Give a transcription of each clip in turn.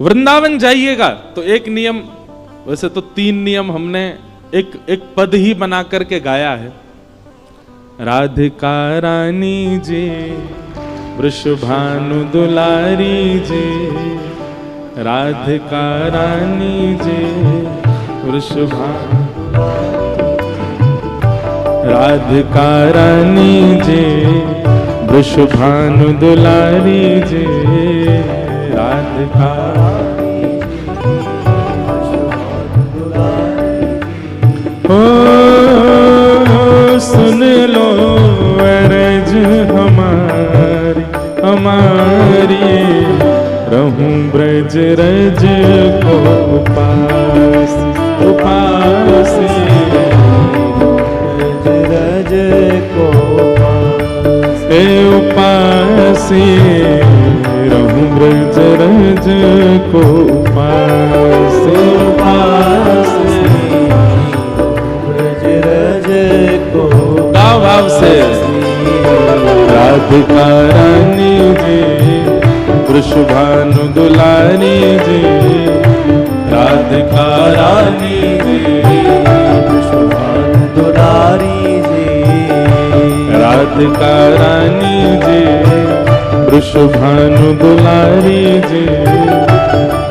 वृंदावन जाइएगा तो एक नियम, वैसे तो 3 नियम हमने एक पद ही बना करके गाया है। राधिका रानी जी वृषभानु दुलारी जी, राधिका रानी जी वृषभानु, राधिका रानी जी वृषभानु दुलारी जी, राधिका ओ सुन लो अरज हमारी हमारी, रहूं ब्रज रज को उपास उपास, रज को उपासी, रहूं ब्रज रज को उपास उपास, ब्रज रज को गाओ भाव से। राधिका रानी जी वृषभानु दुलारी जी, राधिका रानी जी वृषभानु दुलारी जी, राधिका रानी जी वृषभानु दुलारी जी,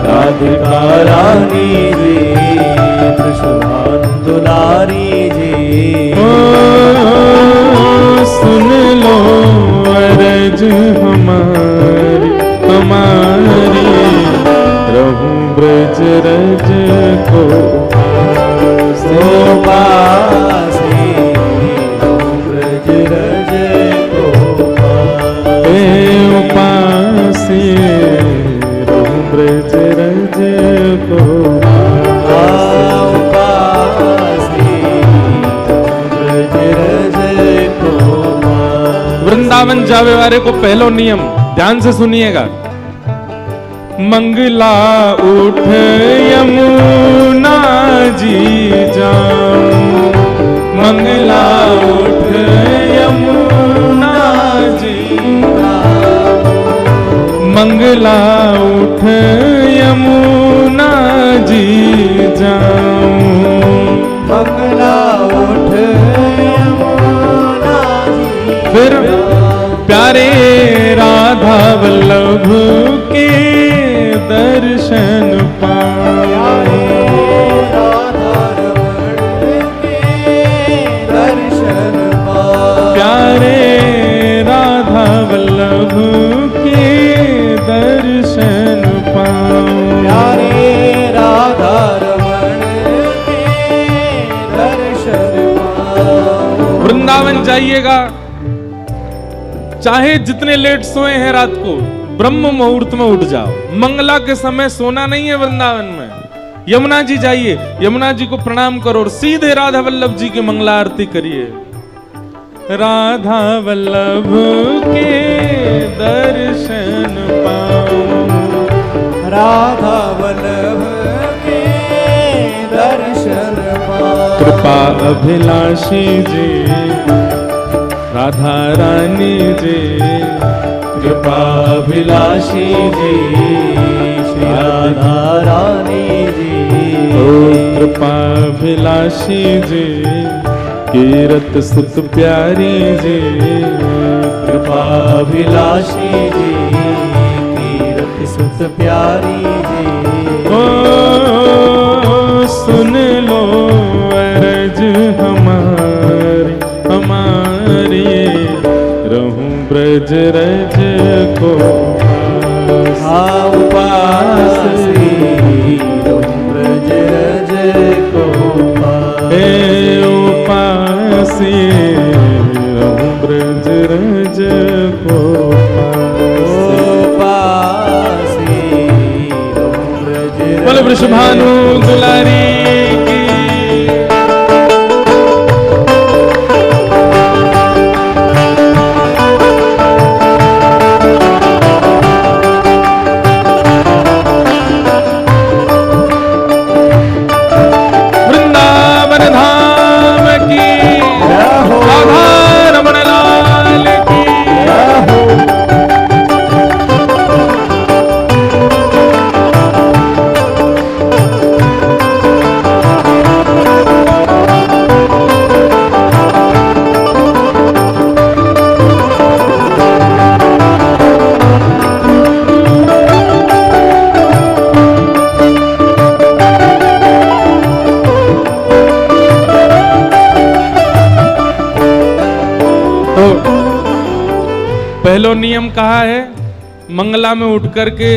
राधिका रानी जी वृषभानु दुलारी जी। ओ सुन लो अरज हमारी हमारी, रहूं ब्रज रज को उपासी, ब्रज रज को उपासी, रहूं ब्रज रज को उपासी, ब्रज रज को। वृंदावन जावे वाले को पहलो नियम ध्यान से सुनिएगा। मंगला उठ यमुना जी जाऊं, मंगला उठ यमुना जी, मंगला उठ यमुना जी जाऊं, मंगला उठ यमुना जी। फिर प्यारे राधा वल्लभ के दर्शन पाए, राधा रमण के दर्शन पाए, प्यारे राधा वल्लभ के दर्शन पाऊं, प्यारे राधा रमण के दर्शन पाए। वृंदावन जाइएगा, चाहे जितने लेट सोए हैं रात को, ब्रह्म मुहूर्त में उठ जाओ। मंगला के समय सोना नहीं है वृंदावन में। यमुना जी जाइए, यमुना जी को प्रणाम करो और सीधे राधा वल्लभ जी की मंगला आरती करिए। राधा वल्लभ के दर्शन पाऊं, राधा वल्लभ के दर्शन पाए। कृपा अभिलाषी जी राधा रानी जी, कृपा अभिलाषी जी श्री राधा रानी जी, ओ कृपा अभिलाषी जी कीरत सुत प्यारी जी, कृपा अभिलाषी जी कीरत सुत प्यारी जी। ओ सुन लो अरज हमारी हमारी, रहूं ब्रज रज को उपासी, रहूं ब्रज रज को उपासी, रहूं ब्रज रज को उपासी, रहूं ब्रज बोल वृषभानु दुलारी की। वृंदावन धाम की, राधा रमण लाल की। पहलो नियम कहा है, मंगला में उठ करके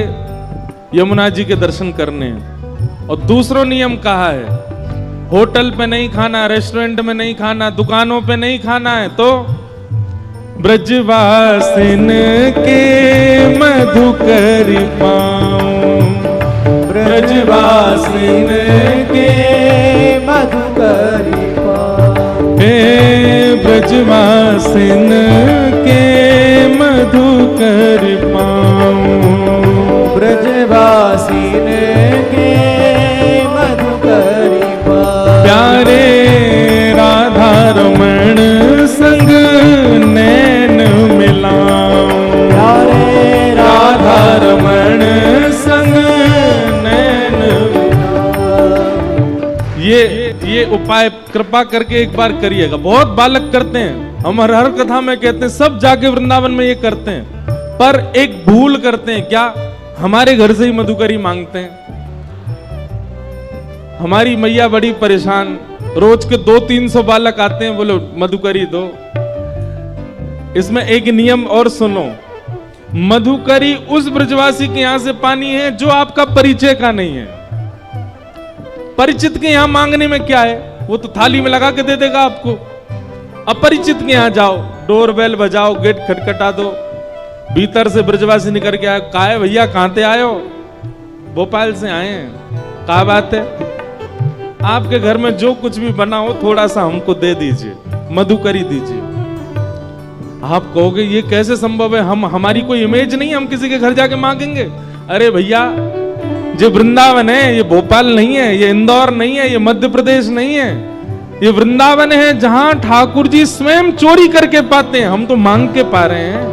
यमुना जी के दर्शन करने हैं। और दूसरो नियम कहा है, होटल पे नहीं खाना, रेस्टोरेंट में नहीं खाना, दुकानों पे नहीं खाना है। तो ब्रजवासिन के मधुकर पाऊं, ब्रजवासिन के मधुकर पाऊं, हे ब्रजवासिन के मधुकर पाऊं, ब्रजवासिन के मधुकर पाऊं, प्यारे राधा रमण संग नैन मिलाऊं, प्यारे राधा रमण संग नैन। ये उपाय कृपा करके एक बार करिएगा। बहुत बालक करते हैं, हम हर कथा में कहते हैं, सब जाके वृंदावन में ये करते हैं, पर एक भूल करते हैं। क्या? हमारे घर से ही मधुकरी मांगते हैं। हमारी मैया बड़ी परेशान, रोज के 200-300 बालक आते हैं, बोलो मधुकरी दो। इसमें एक नियम और सुनो, मधुकरी उस ब्रजवासी के यहां से पानी है जो आपका परिचय का नहीं है। परिचित के यहां मांगने में क्या है, वो तो थाली में लगा के दे देगा आपको। अपरिचित के यहां जाओ, डोरबेल बजाओ, गेट खटखटा दो, भीतर से ब्रजवासी निकल के आए, कहा है भैया कहां से आए हो? भोपाल से आए हैं। क्या बात है? आपके घर में जो कुछ भी बना हो थोड़ा सा हमको दे दीजिए, मधुकरी दीजिए। आप कहोगे ये कैसे संभव है, हमारी कोई इमेज नहीं है, हम किसी के घर जाके मांगेंगे? अरे भैया, ये वृंदावन है, ये भोपाल नहीं है, ये इंदौर नहीं है, ये मध्य प्रदेश नहीं है, ये वृंदावन है जहां ठाकुर जी स्वयं चोरी करके पाते हैं, हम तो मांग के पा रहे हैं।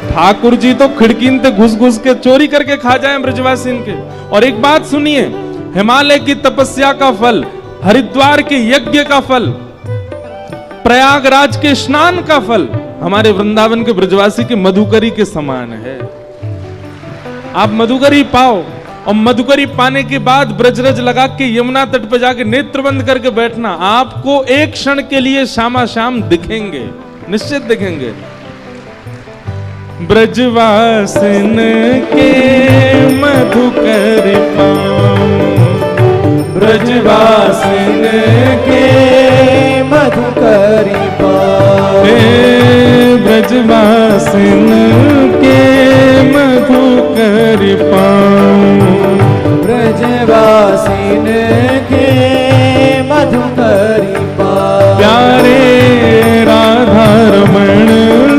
ठाकुर जी तो खिड़की से घुस घुस के चोरी करके खा जाए ब्रजवासी के। और एक बात सुनिए, हिमालय की तपस्या का फल, हरिद्वार के यज्ञ का फल, प्रयागराज के स्नान का फल हमारे वृंदावन के ब्रजवासी के मधुकरी के समान है। आप मधुकरी पाओ, और मधुकरी पाने के बाद ब्रजरज लगा के यमुना तट पर जाके नेत्र बंद करके बैठना, आपको एक क्षण के लिए श्यामा श्याम दिखेंगे, निश्चित दिखेंगे। ब्रजवासिन के मधुकर पाऊं, ब्रजवासिन के मधुकर पाऊं, ब्रजवासिन के मधुकर पाऊं, ब्रजवासिन के मधुकर पाऊं, प्यारे राधा रमण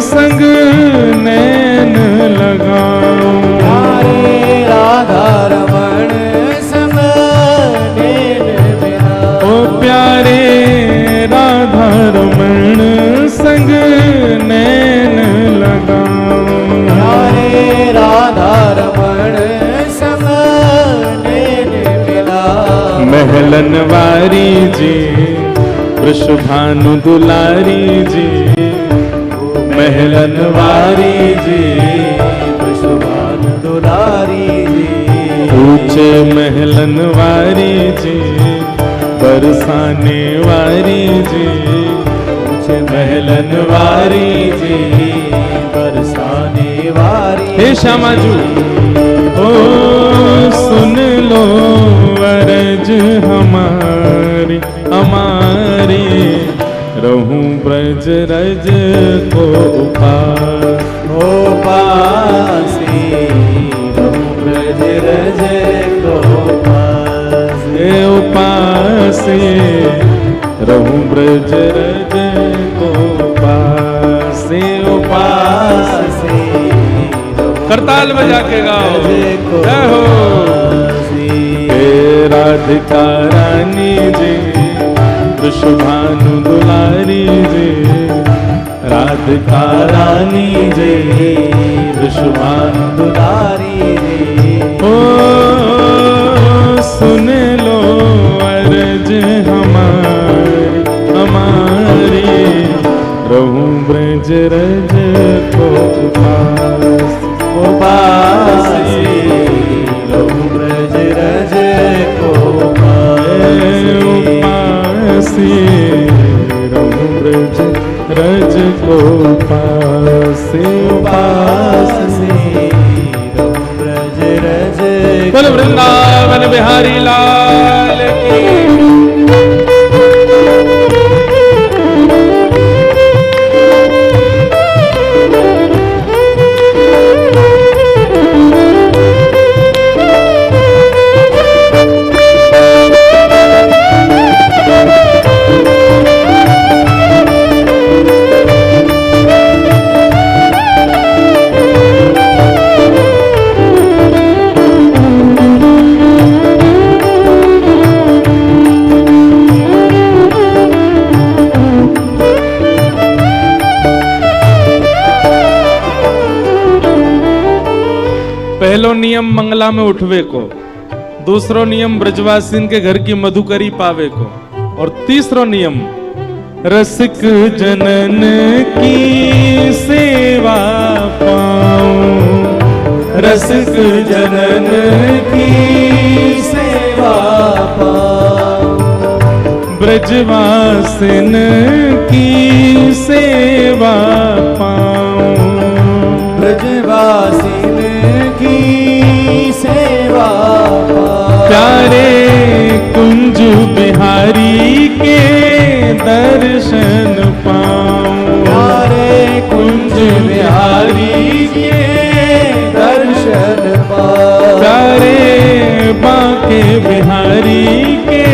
संग नैन लगाऊं, प्यारे राधा रमण संग नैन मिलाऊं, ओ प्यारे राधा रमण संग नैन लगाऊं, प्यारे राधा रमण संग नैन मिलाऊं, महलन वारी जी, वृषभानु दुलारी जी, महलन वारी जी, वृषभानु दुलारी जी, ऊंचे महलन वारी जी, बरसाने वारी जी, ऊंचे महलन वारी जी, बरसाने वारी। हे श्यामा जी, ओ सुन लो अरज हमारी हमारी, रहूं ब्रज रज को उपास, उपासी रहूं ब्रज रज को उपासी, उपासी रहूं ब्रज रज को उपासी, उपासी करताल बजा के गाओ, जय हो। हे राधिका रानी जी, वृषभानु दुलारी जी, राधिका रानी जी, वृषभानु दुलारी जी, ओ सुन लो अरज हमारी हमारी, रहूं ब्रज रज को उपास, उपासी रहूं ब्रज रज को उपासी, उपासी रहूं ब्रज रज को वृंदावन बिहारी लाल की। पहलो नियम मंगला में उठवे को, दूसरो नियम ब्रजवासीन के घर की मधुकरी पावे को, और तीसरो नियम रसिक जनन की सेवा पाऊं। रसिक जनन की सेवा पाऊं। ब्रजवासिन की सेवा पाऊं। ब्रजवासिन की सेवा पाऊं। प्यारे कुंज बिहारी के दर्शन पाऊं। प्यारे कुंज बिहारी के दर्शन पाऊं। प्यारे बांके बिहारी के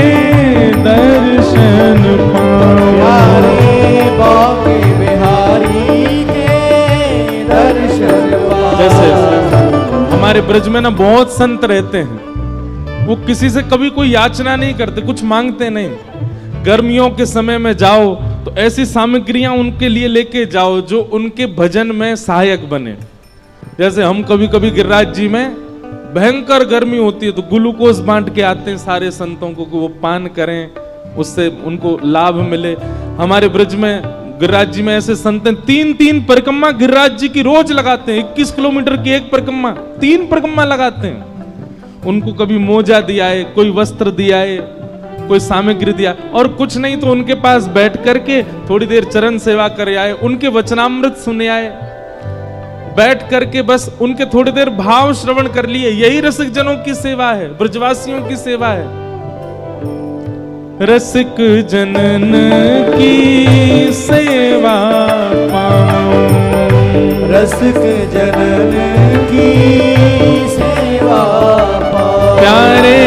दर्शन पाऊं। प्यारे बांके बिहारी के दर्शन पाऊं। जैसे हमारे ब्रज में ना बहुत संत रहते हैं, वो किसी से कभी कोई याचना नहीं करते, कुछ मांगते नहीं। गर्मियों के समय में जाओ तो ऐसी सामग्रियां उनके लिए लेके जाओ जो उनके भजन में सहायक बने। जैसे हम कभी कभी गिरिराज जी में भयंकर गर्मी होती है तो ग्लूकोज बांट के आते हैं सारे संतों को कि वो पान करें, उससे उनको लाभ मिले। हमारे ब्रज में गिरिराज जी में ऐसे संत हैं, 3-3 परिक्रमा गिरिराज जी की रोज लगाते हैं। 21 किलोमीटर की एक परिक्रमा, 3 परिक्रमा लगाते हैं। उनको कभी मोजा दिया है, कोई वस्त्र दिया है, कोई सामग्री दिया, और कुछ नहीं तो उनके पास बैठ करके थोड़ी देर चरण सेवा कर आए, उनके वचनामृत सुने आए, बैठ करके बस उनके थोड़ी देर भाव श्रवण कर लिए। यही रसिक जनों की सेवा है, ब्रजवासियों की सेवा है। रसिक जनन की सेवा पाऊं। रसिक जनन की सेवा पाऊं। प्यारे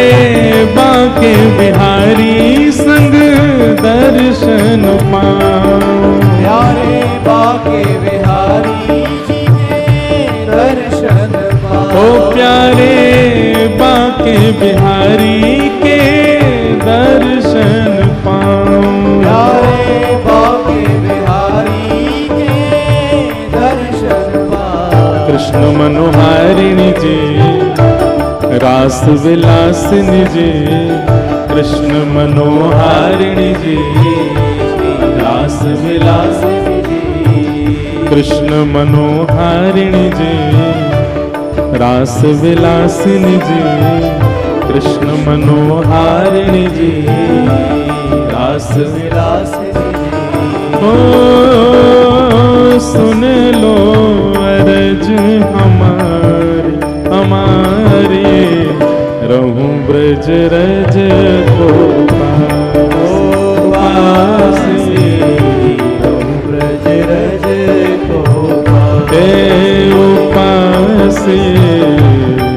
बांके बिहारी संग दर्शन पाऊं। प्यारे बांके बिहारी जी के दर्शन पाऊं। ओ प्यारे बांके बिहारी के दर्शन पाऊं। प्यारे बांके बिहारी के दर्शन पाऊं। कृष्ण मनोहारिणी जी, रास विलासिनी जी, कृष्ण मनोहारिणी जी, रास विलासिनी जी, कृष्ण मनोहारिणी जी, रास विलासिनी जी, कृष्ण मनोहारिणी जी, रास विलासिनी जी। ओ सुन लो अरज हमारी हमारी, रहूं ब्रज रज को पासी। रहूं ब्रज रज को उपासी,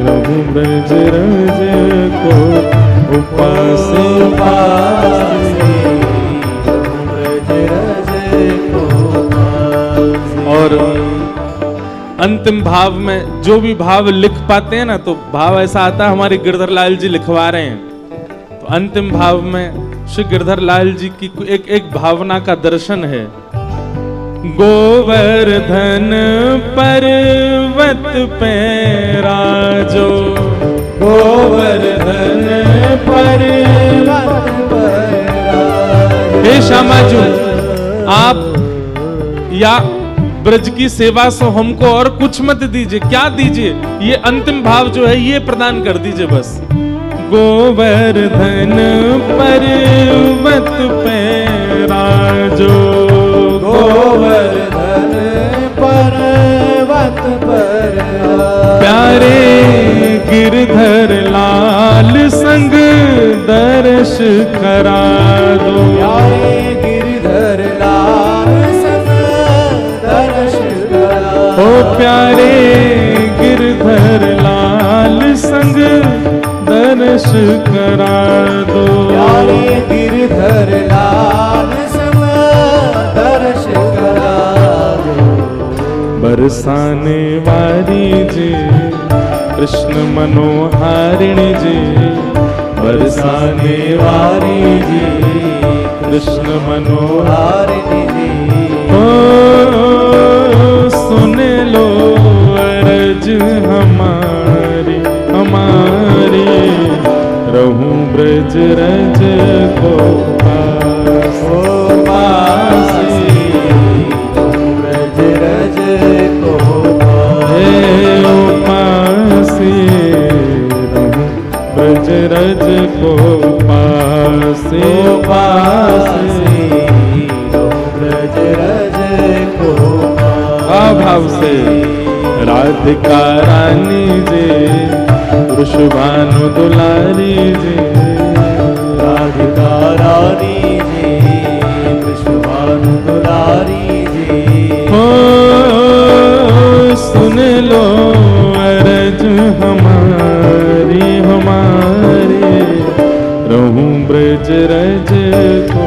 रहूं ब्रज रज को उपासी। और अंतिम भाव में जो भी भाव लिख पाते हैं ना, तो भाव ऐसा आता है, हमारे गिरधर लाल जी लिखवा रहे हैं, तो अंतिम भाव में श्री गिरधर लाल जी की एक भावना का दर्शन है। गोवर्धन पर्वत पे राजो, गोवर्धन पर्वत पर राजो। हे श्यामा जी, आप या ब्रज की सेवा से हमको और कुछ मत दीजिए, क्या दीजिए, ये अंतिम भाव जो है ये प्रदान कर दीजिए बस। गोवर्धन पर्वत पे राजो, गोवर्धन पर्वत पर प्यारे गिरधर लाल करा दो। प्यारे गिरधर लाल सम दर्श करा दो। बरसाने वाली जी कृष्ण मनोहारिणी जी, बरसाने वाली जी कृष्ण मनोहारिणी जी। ओ सुन लो अरज हमारी हमारी, रहूं ब्रज रज को पास ब्रज रज को पासी, रहूं ब्रज रज को पासी पासी, ब्रज रज को भाव से राधिका रानी जी वृषभानु दुलारी जी, राधिका रानी जी वृषभानु दुलारी जी। हो सुन लो अरज हमारी हमारी, रहूं ब्रज रज को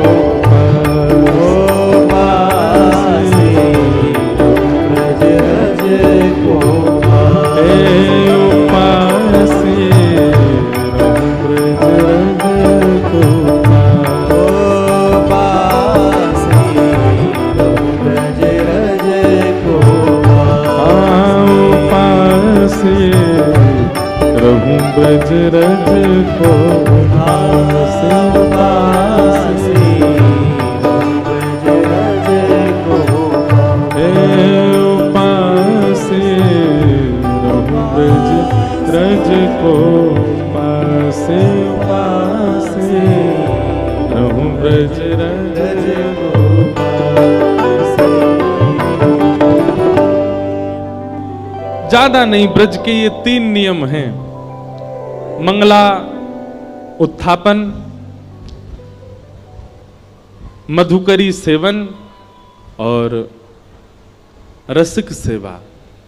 ब्रज रज को पासे पासे, ब्रज रज को पासे, रहूं ब्रज रज को पासे पासे, रहूं ब्रज रज को पासे। ज्यादा नहीं, ब्रज के ये 3 नियम हैं। मंगला उत्थापन, मधुकरी सेवन और रसिक सेवा,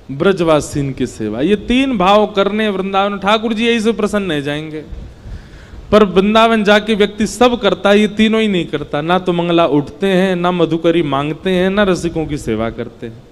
ब्रजवासीन की सेवा। ये 3 भाव करने वृंदावन ठाकुर जी यही से प्रसन्न हो जाएंगे। पर वृंदावन जाके व्यक्ति सब करता है, ये तीनों ही नहीं करता। ना तो मंगला उठते हैं, ना मधुकरी मांगते हैं, ना रसिकों की सेवा करते हैं।